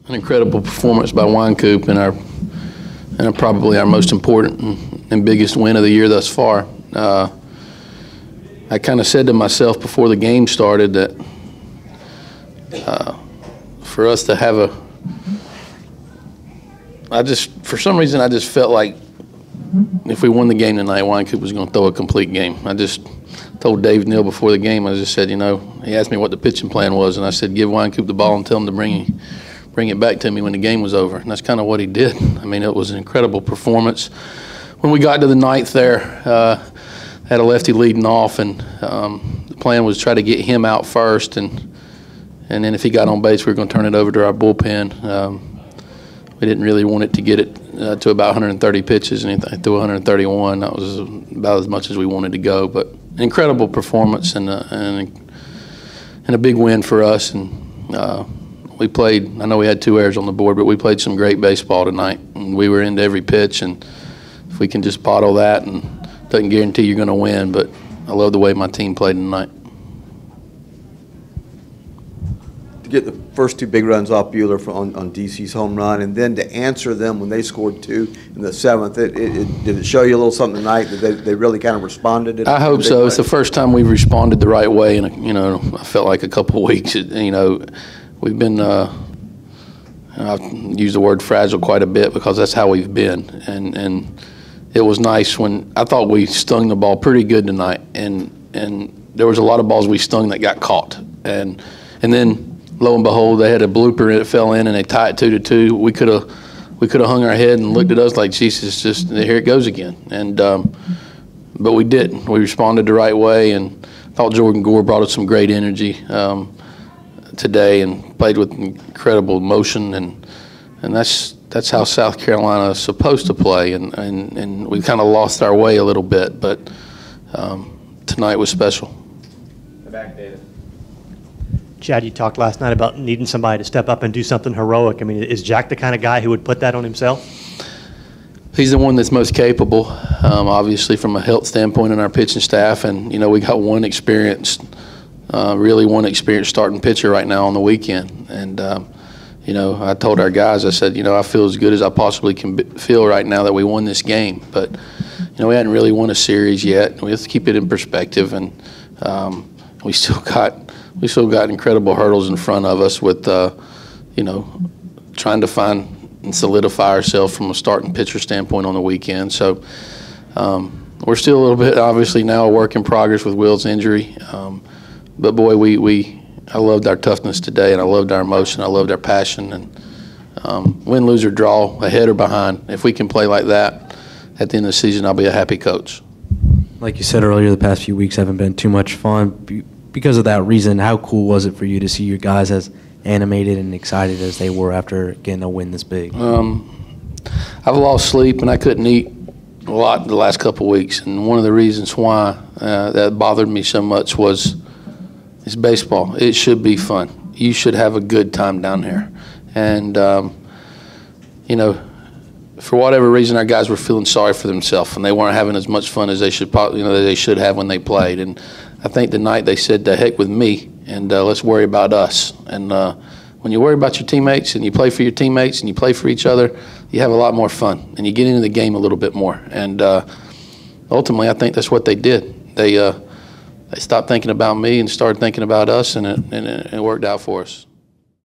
an incredible performance by Wynkoop and probably our most important and biggest win of the year thus far. I kind of said to myself before the game started that for us to have for some reason, I just felt like if we won the game tonight, Wynkoop was going to throw a complete game. I just told Dave Neal before the game, I just said, you know, he asked me what the pitching plan was, and I said, give Wynkoop the ball and tell him to bring it back to me when the game was over. And that's kind of what he did. I mean, it was an incredible performance. When we got to the ninth there, had a lefty leading off, and the plan was to try to get him out first, and then if he got on base, we were going to turn it over to our bullpen. We didn't really want it to get it to about 130 pitches, and he threw 131. That was about as much as we wanted to go. But an incredible performance and a big win for us. And we played. I know we had 2 errors on the board, but we played some great baseball tonight, and we were into every pitch. And if we can just bottle that, and doesn't guarantee you're going to win, but I love the way my team played tonight. To get the first 2 big runs off Buehler on DC's home run, and then to answer them when they scored 2 in the 7th, did it show you a little something tonight that they really kind of responded? I hope so. It's the first time we've responded the right way in, you know, I felt like a couple of weeks. You know, we've been, I've used the word fragile quite a bit because that's how we've been. And it was nice when I thought we stung the ball pretty good tonight, and there was a lot of balls we stung that got caught. And then lo and behold, they had a blooper and it fell in, and they tied it 2-2. We could have hung our head and looked at us like, Jesus, just here it goes again. And but we didn't. We responded the right way, and I thought Jordan Gore brought us some great energy today and played with incredible emotion, and that's how South Carolina is supposed to play. And we kind of lost our way a little bit, but tonight was special. Back, David. Chad, you talked last night about needing somebody to step up and do something heroic. I mean, is Jack the kind of guy who would put that on himself? He's the one that's most capable, obviously, from a health standpoint in our pitching staff. And, you know, we got one experienced starting pitcher right now on the weekend. And, you know, I told our guys, I said, you know, I feel as good as I possibly can feel right now that we won this game. But, you know, we hadn't really won a series yet. We have to keep it in perspective. And we still got incredible hurdles in front of us with, you know, trying to find and solidify ourselves from a starting pitcher standpoint on the weekend. So we're still a little bit, obviously, now a work in progress with Will's injury. But boy, I loved our toughness today, and I loved our emotion. I loved our passion. And win, lose, or draw, ahead or behind, if we can play like that at the end of the season, I'll be a happy coach. Like you said earlier, the past few weeks haven't been too much fun. Because of that reason, how cool was it for you to see your guys as animated and excited as they were after getting a win this big? I've lost sleep, and I couldn't eat a lot the last couple of weeks. And one of the reasons why that bothered me so much was it's baseball. It should be fun. You should have a good time down here. And, you know, for whatever reason, our guys were feeling sorry for themselves, and they weren't having as much fun as they should have when they played. And I think tonight they said, "To heck with me, and let's worry about us." And when you worry about your teammates and you play for your teammates and you play for each other, you have a lot more fun, and you get into the game a little bit more. And ultimately, I think that's what they did. They stopped thinking about me and started thinking about us, and it worked out for us.